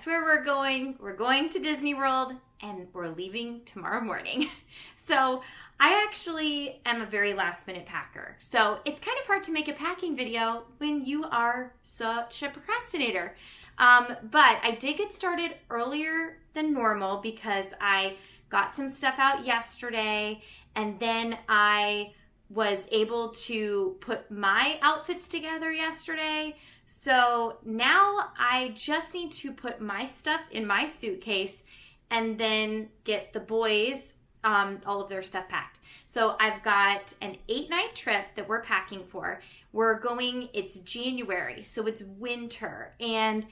where we're going. We're going to Disney World and we're leaving tomorrow morning. So I actually am a very last minute packer. So it's kind of hard to make a packing video when you are such a procrastinator. But I did get started earlier than normal because I got some stuff out yesterday, and then I was able to put my outfits together yesterday. So now I just need to put my stuff in my suitcase and then get the boys all of their stuff packed. So I've got an 8-night trip that we're packing for. We're going, it's January, so it's winter. And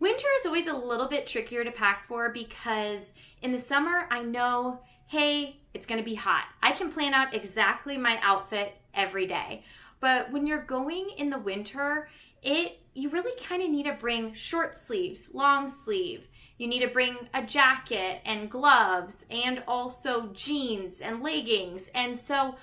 winter is always a little bit trickier to pack for because in the summer, I know, hey, it's going to be hot. I can plan out exactly my outfit every day. But when you're going in the winter, you really kind of need to bring short sleeves, long sleeve. You need to bring a jacket and gloves and also jeans and leggings. And so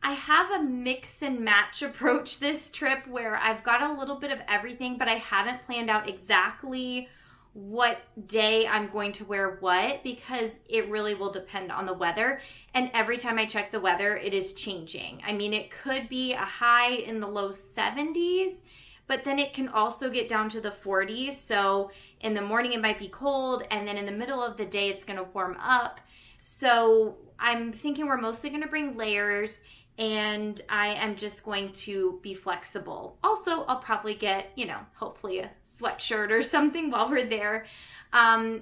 I have a mix and match approach this trip where I've got a little bit of everything, but I haven't planned out exactly what day I'm going to wear what because it really will depend on the weather. And every time I check the weather, it is changing. I mean, it could be a high in the low 70s, but then it can also get down to the 40s. So in the morning, it might be cold. And then in the middle of the day, it's going to warm up. So I'm thinking we're mostly going to bring layers, and I am just going to be flexible. Also, I'll probably get, hopefully a sweatshirt or something while we're there.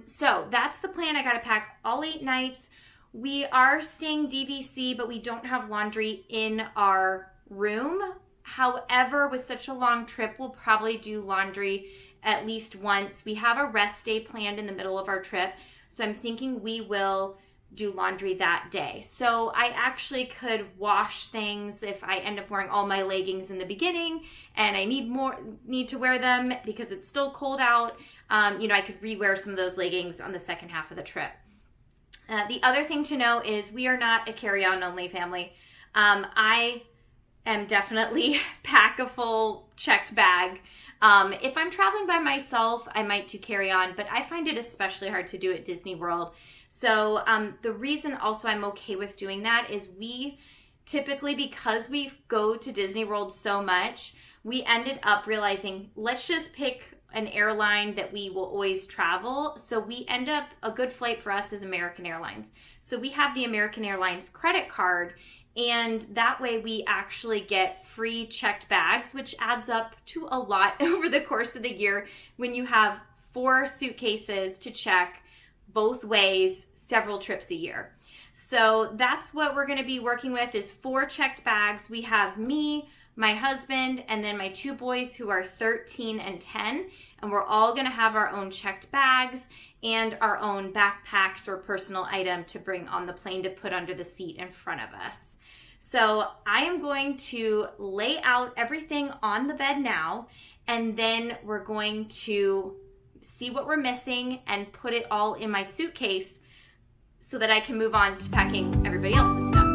So that's the plan. I got to pack all 8 nights. We are staying DVC, but we don't have laundry in our room. However, with such a long trip, we'll probably do laundry at least once. We have a rest day planned in the middle of our trip, so I'm thinking we will do laundry that day. So I actually could wash things if I end up wearing all my leggings in the beginning and I need to wear them because it's still cold out. I could rewear some of those leggings on the second half of the trip. The other thing to know is we are not a carry-on only family. I am definitely pack a full checked bag. If I'm traveling by myself, I might do carry on, but I find it especially hard to do at Disney World. So the reason also I'm okay with doing that is we typically, because we go to Disney World so much, we ended up realizing, let's just pick an airline that we will always travel. So we end up, a good flight for us is American Airlines. So we have the American Airlines credit card, and that way we actually get free checked bags, which adds up to a lot over the course of the year when you have 4 suitcases to check both ways, several trips a year. So that's what we're going to be working with is 4 checked bags. We have me, my husband, and then my 2 boys who are 13 and 10. And we're all going to have our own checked bags and our own backpacks or personal item to bring on the plane to put under the seat in front of us. So I am going to lay out everything on the bed now, and then we're going to see what we're missing and put it all in my suitcase so that I can move on to packing everybody else's stuff.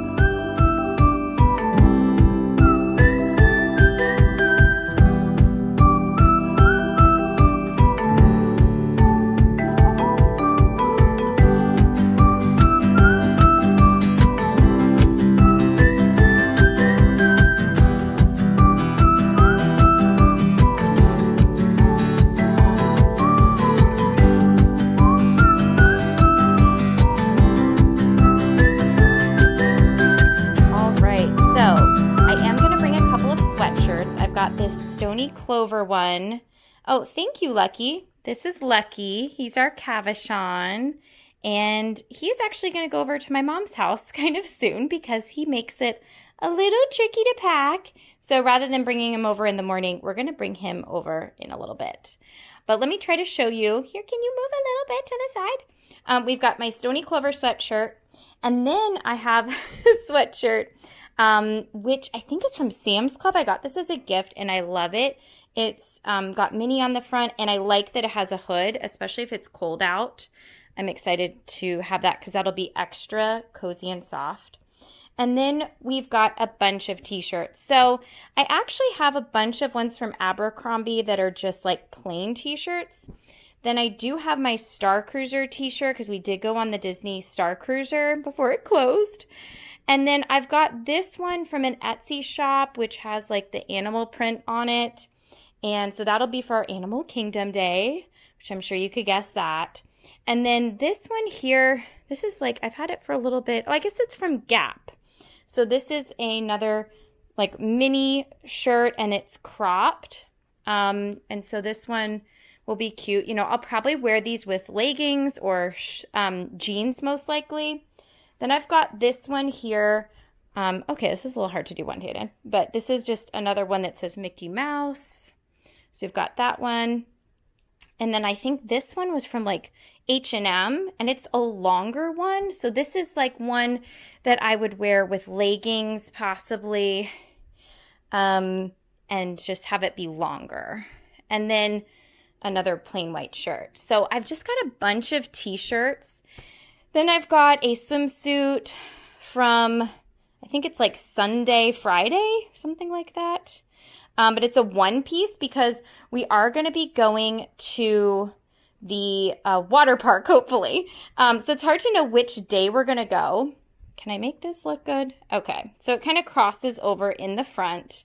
Got this Stony Clover one. Oh, thank you, Lucky. This is Lucky. He's our Cavachon. And he's actually going to go over to my mom's house kind of soon because he makes it a little tricky to pack. So rather than bringing him over in the morning, we're going to bring him over in a little bit. But let me try to show you. Here, can you move a little bit to the side? We've got my Stony Clover sweatshirt. And then I have a sweatshirt which I think is from Sam's Club. I got this as a gift and I love it. It's got Minnie on the front, and I like that it has a hood, especially if it's cold out. I'm excited to have that because that'll be extra cozy and soft. And then we've got a bunch of t-shirts. So I actually have a bunch of ones from Abercrombie that are just like plain t-shirts. Then I do have my Star Cruiser t-shirt because we did go on the Disney Star Cruiser before it closed. And then I've got this one from an Etsy shop, which has like the animal print on it. And so that'll be for our Animal Kingdom Day, which I'm sure you could guess that. And then this one here, this is like, I've had it for a little bit. Oh, I guess it's from Gap. So this is another like mini shirt and it's cropped. And so this one will be cute. You know, I'll probably wear these with leggings or jeans most likely. Then I've got this one here. Okay, this is a little hard to do one-handed, but this is just another one that says Mickey Mouse. So you've got that one. And then I think this one was from like H&M and it's a longer one. So this is like one that I would wear with leggings possibly, and just have it be longer. And then another plain white shirt. So I've just got a bunch of t-shirts. Then I've got a swimsuit from, I think it's like Sunday, Friday, something like that. But it's a one piece because we are going to be going to the water park, hopefully. So it's hard to know which day we're going to go. Can I make this look good? Okay. So it kind of crosses over in the front,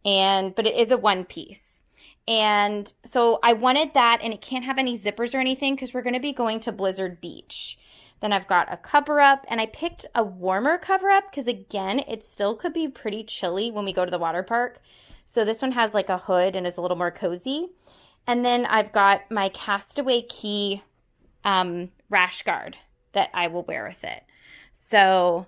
but it is a one piece. And so I wanted that, and it can't have any zippers or anything because we're going to be going to Blizzard Beach. Then I've got a cover-up, and I picked a warmer cover-up because, again, it still could be pretty chilly when we go to the water park. So this one has like a hood and is a little more cozy. And then I've got my Castaway Key rash guard that I will wear with it. So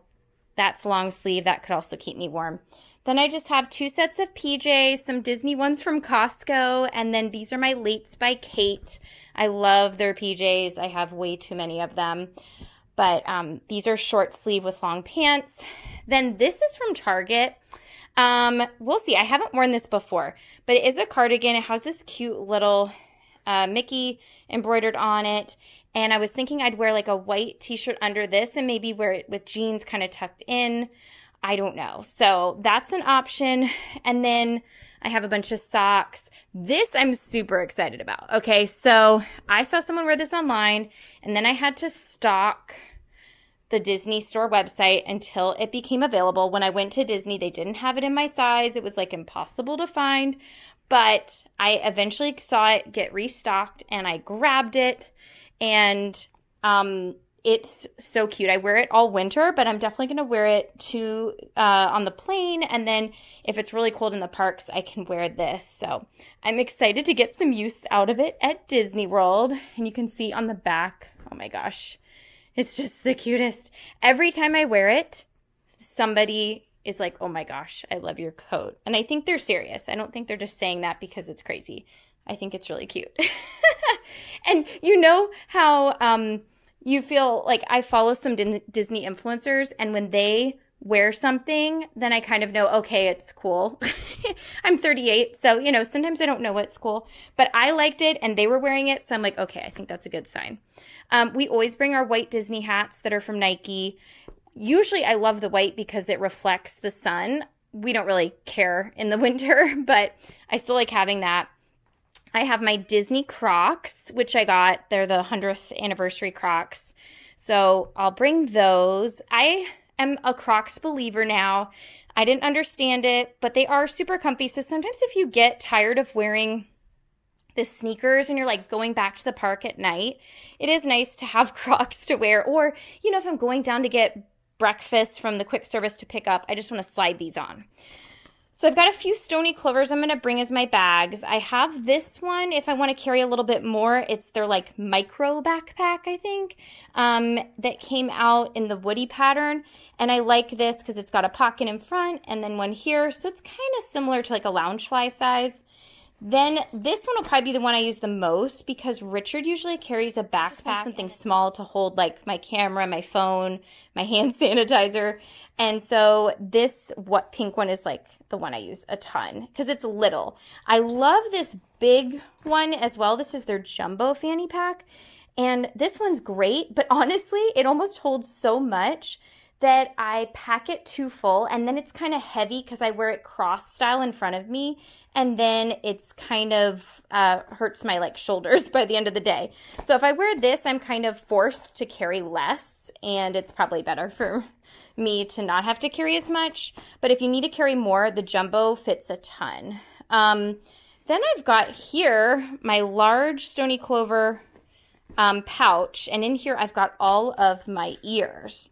that's long sleeve. That could also keep me warm. Then I just have 2 sets of PJs, some Disney ones from Costco, and then these are my Lates by Kate. I love their PJs. I have way too many of them. But these are short sleeve with long pants. Then this is from Target. We'll see. I haven't worn this before, but it is a cardigan. It has this cute little Mickey embroidered on it. And I was thinking I'd wear like a white t-shirt under this and maybe wear it with jeans kind of tucked in. I don't know. So that's an option. And then I have a bunch of socks. This I'm super excited about. Okay, so I saw someone wear this online, and then I had to stalk the Disney store website until it became available. When I went to Disney, they didn't have it in my size. It was like impossible to find, but I eventually saw it get restocked and I grabbed it, and it's so cute. I wear it all winter, but I'm definitely going to wear it to on the plane. And then if it's really cold in the parks, I can wear this. So I'm excited to get some use out of it at Disney World. And you can see on the back, oh my gosh, it's just the cutest. Every time I wear it, somebody is like, oh my gosh, I love your coat. And I think they're serious. I don't think they're just saying that because it's crazy. I think it's really cute. And you know how you feel like I follow some Disney influencers, and when they wear something, then I kind of know, okay, it's cool. I'm 38, so, you know, sometimes I don't know what's cool, but I liked it and they were wearing it, so I'm like, okay, I think that's a good sign. We always bring our white Disney hats that are from Nike. Usually I love the white because it reflects the sun. We don't really care in the winter, but I still like having that. I have my Disney Crocs, which I got. They're the 100th anniversary Crocs. So I'll bring those. I am a Crocs believer now. I didn't understand it, but they are super comfy. So sometimes if you get tired of wearing the sneakers and you're like going back to the park at night, it is nice to have Crocs to wear. Or, you know, if I'm going down to get breakfast from the quick service to pick up, I just want to slide these on. So I've got a few Stony Clovers I'm going to bring as my bags. I have this one if I want to carry a little bit more. It's their like micro backpack, I think, that came out in the Woody pattern. And I like this because it's got a pocket in front and then one here. So it's kind of similar to like a Loungefly size. Then this one will probably be the one I use the most because Richard usually carries a backpack, something small to hold like my camera, my phone, my hand sanitizer. And so this pink one is like the one I use a ton because it's little. I love this big one as well. This is their jumbo fanny pack. And this one's great, but honestly, it almost holds so much that I pack it too full, and then it's kind of heavy because I wear it cross style in front of me, and then it's kind of hurts my like shoulders by the end of the day. So if I wear this, I'm kind of forced to carry less, and it's probably better for me to not have to carry as much. But if you need to carry more, the jumbo fits a ton. Then I've got here my large Stony Clover pouch, and in here I've got all of my ears.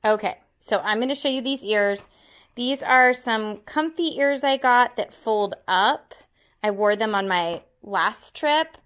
Okay, so I'm going to show you these ears. These are some comfy ears I got that fold up. I wore them on my last trip.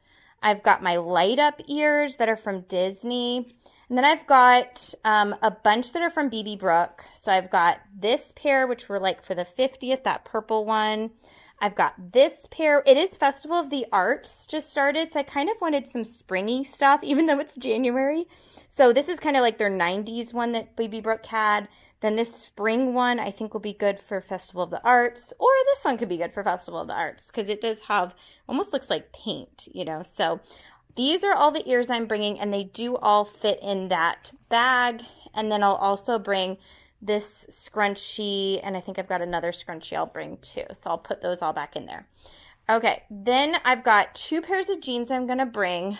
I've got my light up ears that are from Disney. And then I've got a bunch that are from BB Brook. So I've got this pair, which were like for the 50th, that purple one. I've got this pair. It is Festival of the Arts just started, so I kind of wanted some springy stuff, even though it's January. So this is kind of like their 90s one that Baby Brook had. Then this spring one I think will be good for Festival of the Arts, or this one could be good for Festival of the Arts because it does have, almost looks like paint, you know. So these are all the ears I'm bringing, and they do all fit in that bag. And then I'll also bring this scrunchie, and I think I've got another scrunchie I'll bring too. So I'll put those all back in there. Okay, then I've got 2 pairs of jeans I'm going to bring.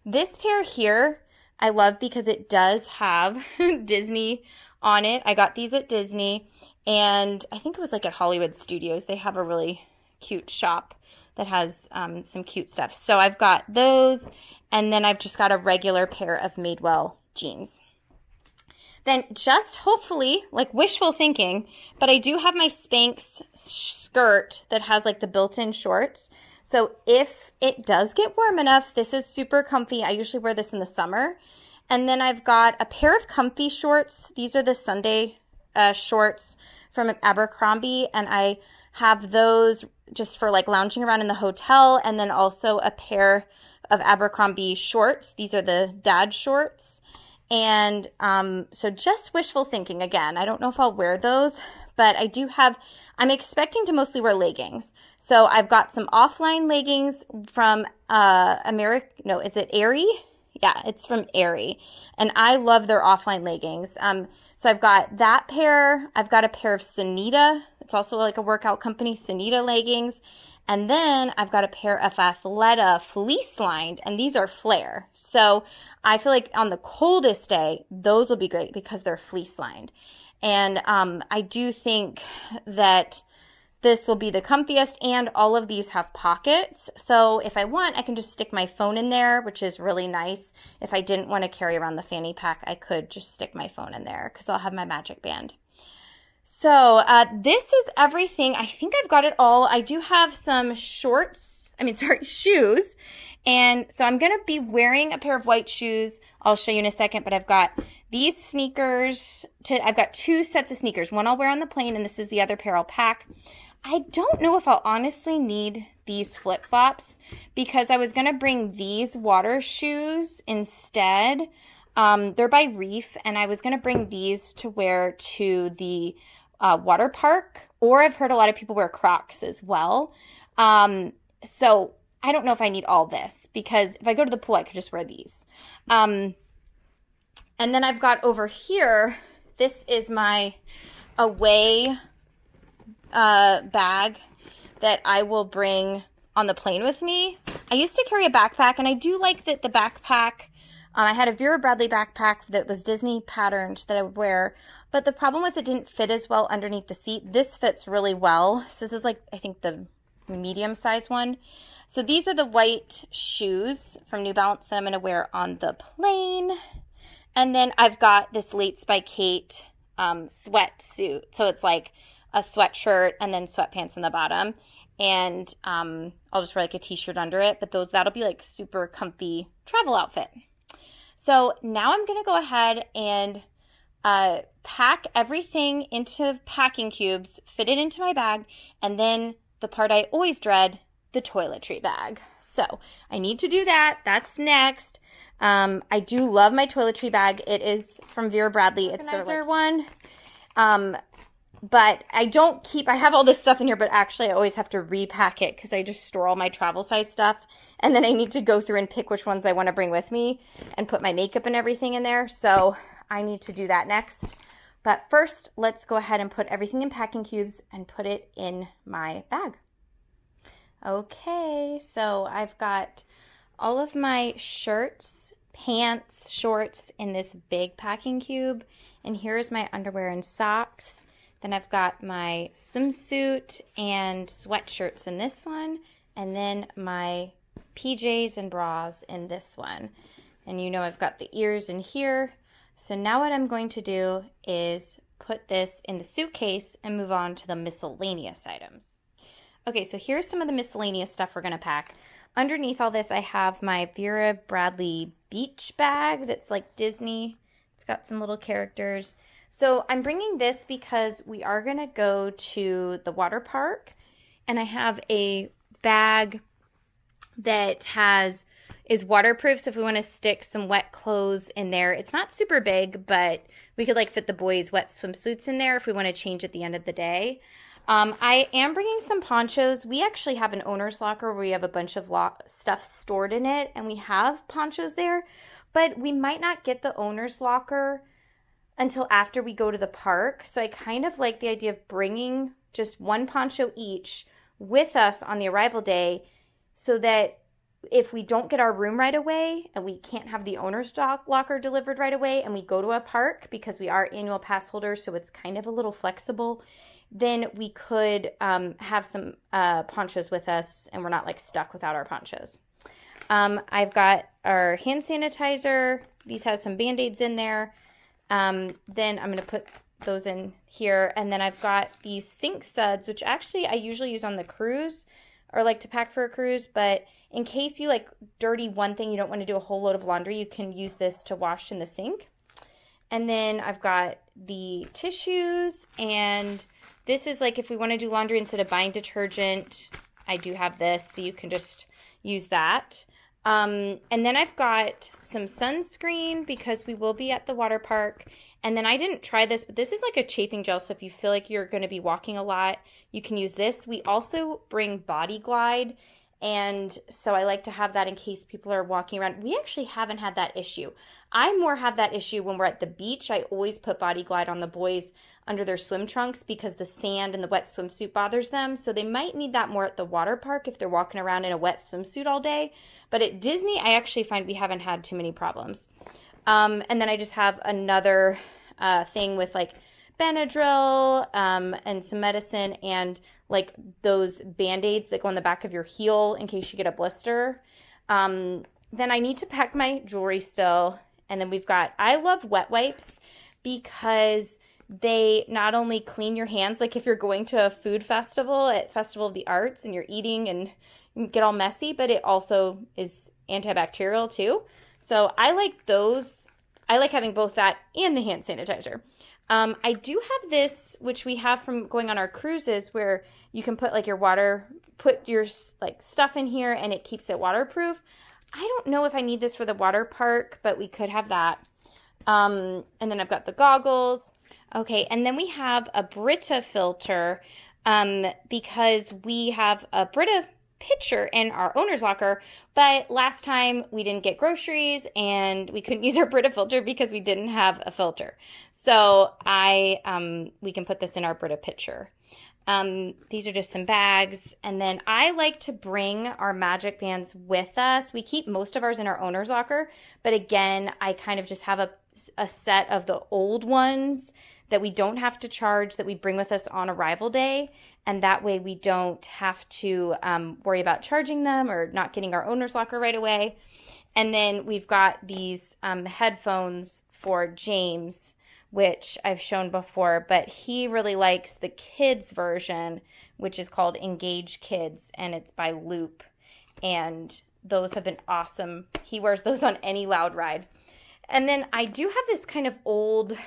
This pair here I love because it does have Disney on it. I got these at Disney, and I think it was like at Hollywood Studios. They have a really cute shop that has some cute stuff. So I've got those, and then I've just got a regular pair of Madewell jeans. Then just hopefully, like wishful thinking, but I do have my Spanx skirt that has like the built-in shorts. So if it does get warm enough, this is super comfy. I usually wear this in the summer. And then I've got a pair of comfy shorts. These are the Sunday shorts from Abercrombie, and I have those just for like lounging around in the hotel. And then also a pair of Abercrombie shorts. These are the dad shorts. And so just wishful thinking again. I don't know if I'll wear those, but I do have, I'm expecting to mostly wear leggings. So I've got some offline leggings from is it Aerie? Yeah, it's from Aerie. And I love their offline leggings. So I've got that pair. I've got a pair of Sanita. It's also like a workout company, Sanita leggings. And then I've got a pair of Athleta fleece lined, and these are flare. So I feel like on the coldest day, those will be great because they're fleece lined. And I do think that this will be the comfiest, and all of these have pockets. So if I want, I can just stick my phone in there, which is really nice. If I didn't want to carry around the fanny pack, I could just stick my phone in there because I'll have my magic band. So this is everything. I think I've got it all. I do have some shoes. And so I'm going to be wearing a pair of white shoes. I'll show you in a second, but I've got these sneakers. I've got 2 sets of sneakers. One I'll wear on the plane, and this is the other pair I'll pack. I don't know if I'll honestly need these flip-flops because I was going to bring these water shoes instead. They're by Reef, and I was going to bring these to wear to the water park, or I've heard a lot of people wear Crocs as well. So I don't know if I need all this because if I go to the pool, I could just wear these. And then I've got over here, this is my away bag that I will bring on the plane with me. I used to carry a backpack, and I do like that the backpack, I had a Vera Bradley backpack that was Disney patterned that I would wear, but the problem was it didn't fit as well underneath the seat. This fits really well. So this is like, I think the medium size one. So these are the white shoes from New Balance that I'm going to wear on the plane. And then I've got this Lates by Kate sweatsuit. So it's like a sweatshirt and then sweatpants on the bottom. And I'll just wear like a t-shirt under it. But that'll be like super comfy travel outfit. So now I'm going to go ahead and pack everything into packing cubes, fit it into my bag, and then the part I always dread, the toiletry bag. So I need to do that. That's next. I do love my toiletry bag. It is from Vera Bradley. It's their one. But I have all this stuff in here, but actually I always have to repack it because I just store all my travel size stuff. And then I need to go through and pick which ones I want to bring with me and put my makeup and everything in there. So I need to do that next. But first, let's go ahead and put everything in packing cubes and put it in my bag. Okay, so I've got all of my shirts, pants, shorts in this big packing cube. And here's my underwear and socks. Then I've got my swimsuit and sweatshirts in this one. And then my PJs and bras in this one. And you know I've got the ears in here. So now what I'm going to do is put this in the suitcase and move on to the miscellaneous items. Okay, so here's some of the miscellaneous stuff we're going to pack. Underneath all this, I have my Vera Bradley beach bag that's like Disney. It's got some little characters. So I'm bringing this because we are going to go to the water park. And I have a bag that is waterproof, so if we want to stick some wet clothes in there, it's not super big, but we could like fit the boys' wet swimsuits in there if we want to change at the end of the day. I am bringing some ponchos. We actually have an owner's locker where we have a bunch of stuff stored in it, and we have ponchos there, but we might not get the owner's locker until after we go to the park. So I kind of like the idea of bringing just one poncho each with us on the arrival day, so that if we don't get our room right away and we can't have the owner's locker delivered right away and we go to a park because we are annual pass holders, so it's kind of a little flexible, then we could have some ponchos with us and we're not like stuck without our ponchos. I've got our hand sanitizer. These has some Band-Aids in there. Then I'm going to put those in here. And then I've got these sink suds, which actually I usually use on the cruise or like to pack for a cruise, but in case you like dirty one thing, you don't want to do a whole load of laundry, you can use this to wash in the sink. And then I've got the tissues, and this is like if we want to do laundry instead of buying detergent, I do have this, so you can just use that. And then I've got some sunscreen because we will be at the water park. And then I didn't try this, but this is like a chafing gel. So if you feel like you're going to be walking a lot, you can use this. We also bring Body Glide. And so I like to have that in case people are walking around. We actually haven't had that issue. I more have that issue when we're at the beach. I always put Body Glide on the boys under their swim trunks because the sand and the wet swimsuit bothers them. So they might need that more at the water park if they're walking around in a wet swimsuit all day. But at Disney, I actually find we haven't had too many problems. And then I just have another thing with like Benadryl and some medicine and like those Band-Aids that go on the back of your heel in case you get a blister. Then I need to pack my jewelry still. And then we've got, I love wet wipes because they not only clean your hands, like if you're going to a food festival at Festival of the Arts and you're eating and get all messy, but it also is antibacterial too. So I like those. I like having both that and the hand sanitizer. I do have this, which we have from going on our cruises, where you can put like put your like stuff in here and it keeps it waterproof. I don't know if I need this for the water park, but we could have that. And then I've got the goggles. Okay, and then we have a Brita filter because we have a Brita pitcher in our owner's locker, but last time we didn't get groceries and we couldn't use our Brita filter because we didn't have a filter. So we can put this in our Brita pitcher. These are just some bags. And then I like to bring our magic bands with us. We keep most of ours in our owner's locker, but again, I kind of just have a set of the old ones that we don't have to charge that we bring with us on arrival day. And that way we don't have to worry about charging them or not getting our owner's locker right away. And then we've got these headphones for James, which I've shown before, but he really likes the kids version, which is called Engage Kids, and it's by Loop. And those have been awesome. He wears those on any loud ride. And then I do have this kind of old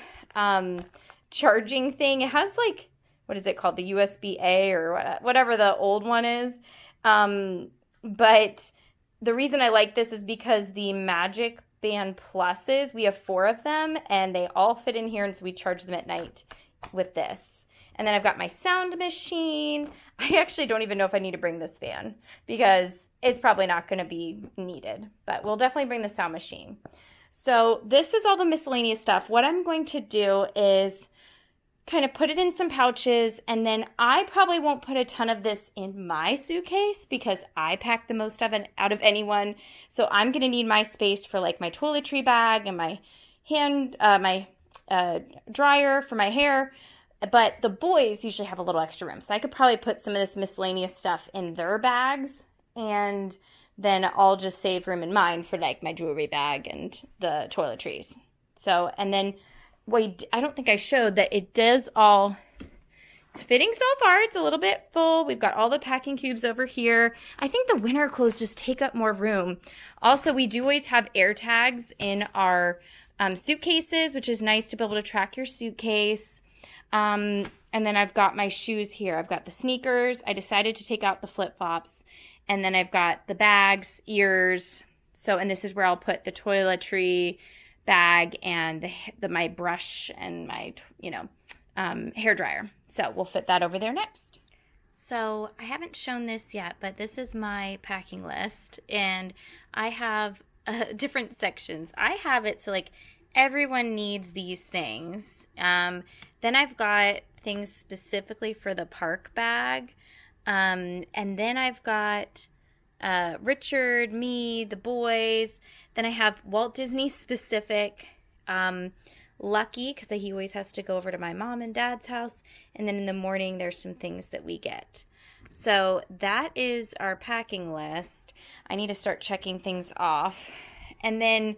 charging thing. It has like, what is it called? The USB-A or whatever the old one is. But the reason I like this is because the Magic Band Pluses, we have 4 of them and they all fit in here. And so we charge them at night with this. And then I've got my sound machine. I actually don't even know if I need to bring this fan because it's probably not going to be needed, but we'll definitely bring the sound machine. So this is all the miscellaneous stuff. What I'm going to do is kind of put it in some pouches, and then I probably won't put a ton of this in my suitcase because I pack the most of it out of anyone. So I'm going to need my space for like my toiletry bag and my dryer for my hair. But the boys usually have a little extra room. So I could probably put some of this miscellaneous stuff in their bags, and then I'll just save room in mine for like my jewelry bag and the toiletries. So, and then I don't think I showed that it does all, it's fitting so far. It's a little bit full. We've got all the packing cubes over here. I think the winter clothes just take up more room. Also, we do always have air tags in our suitcases, which is nice to be able to track your suitcase. And then I've got my shoes here. I've got the sneakers. I decided to take out the flip-flops. And then I've got the bags, ears. So, and this is where I'll put the toiletry bag and my brush and my, hair dryer. So we'll fit that over there next. So I haven't shown this yet, but this is my packing list, and I have different sections. I have it so like everyone needs these things. Then I've got things specifically for the park bag. And then I've got Richard, me, the boys. Then I have Walt Disney specific, Lucky, because he always has to go over to my mom and dad's house. And then in the morning, there's some things that we get. So that is our packing list. I need to start checking things off. And then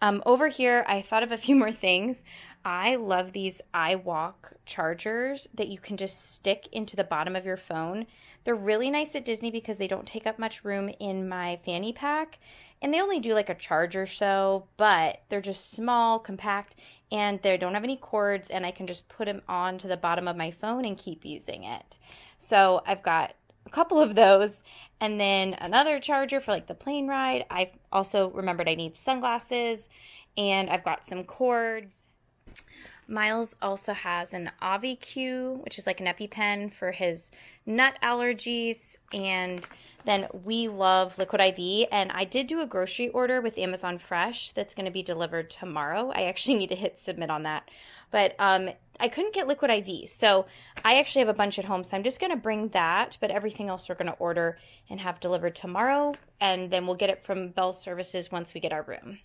over here, I thought of a few more things. I love these iWalk chargers that you can just stick into the bottom of your phone. They're really nice at Disney because they don't take up much room in my fanny pack. And they only do like a charge or so, but they're just small, compact, and they don't have any cords, and I can just put them onto the bottom of my phone and keep using it. So I've got a couple of those, and then another charger for like the plane ride. I've also remembered I need sunglasses, and I've got some cords. Miles also has an AviQ, which is like an EpiPen for his nut allergies, and then we love Liquid IV, and I did do a grocery order with Amazon Fresh that's going to be delivered tomorrow. I actually need to hit submit on that, but I couldn't get Liquid IV, so I actually have a bunch at home, so I'm just going to bring that, but everything else we're going to order and have delivered tomorrow, and then we'll get it from Bell Services once we get our room.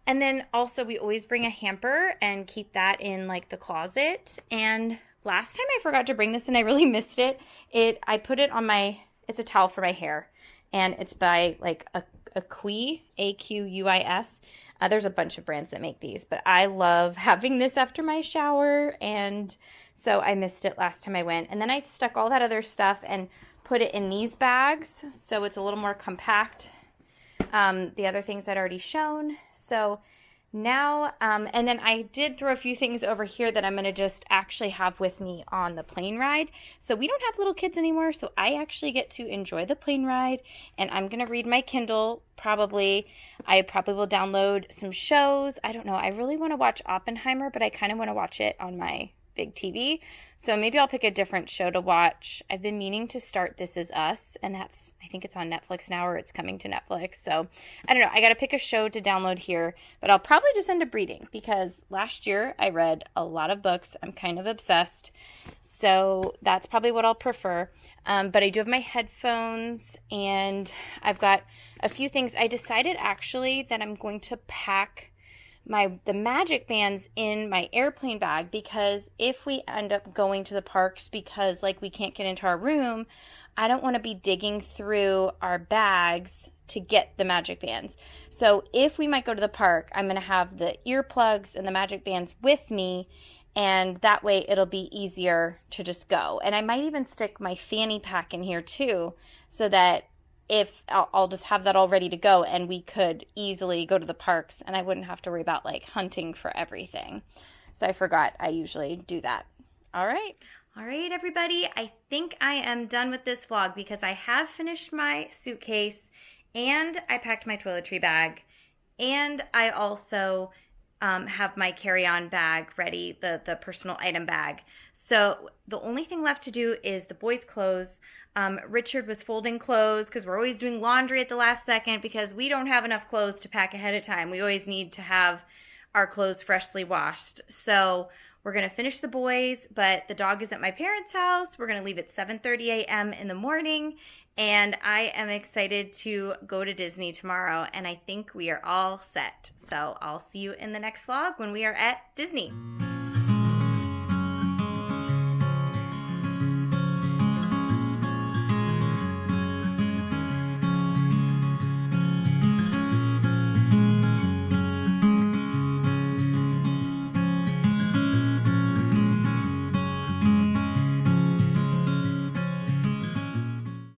And then also we always bring a hamper and keep that in like the closet. And last time I forgot to bring this and I really missed it. I put it on it's a towel for my hair, and it's by like Aquis, Aquis. There's a bunch of brands that make these, but I love having this after my shower, and so I missed it last time I went. And then I stuck all that other stuff and put it in these bags, so it's a little more compact. The other things I'd already shown. So now, and then I did throw a few things over here that I'm going to just actually have with me on the plane ride. So we don't have little kids anymore, so I actually get to enjoy the plane ride, and I'm going to read my Kindle probably. I probably will download some shows. I don't know. I really want to watch Oppenheimer, but I kind of want to watch it on my big TV. So maybe I'll pick a different show to watch. I've been meaning to start This Is Us, and I think it's on Netflix now, or it's coming to Netflix. So I don't know. I got to pick a show to download here, but I'll probably just end up reading because last year I read a lot of books. I'm kind of obsessed. So that's probably what I'll prefer. But I do have my headphones, and I've got a few things. I decided actually that I'm going to pack the magic bands in my airplane bag, because if we end up going to the parks because like we can't get into our room, I don't want to be digging through our bags to get the magic bands. So if we might go to the park, I'm going to have the earplugs and the magic bands with me, and that way it'll be easier to just go. And I might even stick my fanny pack in here too, so that if I'll just have that all ready to go, and we could easily go to the parks, and I wouldn't have to worry about like hunting for everything. So I forgot I usually do that. All right, everybody. I think I am done with this vlog because I have finished my suitcase, and I packed my toiletry bag, and I also have my carry-on bag ready, the personal item bag. So the only thing left to do is the boys' clothes. Richard was folding clothes because we're always doing laundry at the last second because we don't have enough clothes to pack ahead of time. We always need to have our clothes freshly washed. So we're going to finish the boys, but the dog is at my parents' house. We're going to leave at 7:30 a.m. in the morning, and I am excited to go to Disney tomorrow, and I think we are all set. So I'll see you in the next vlog when we are at Disney.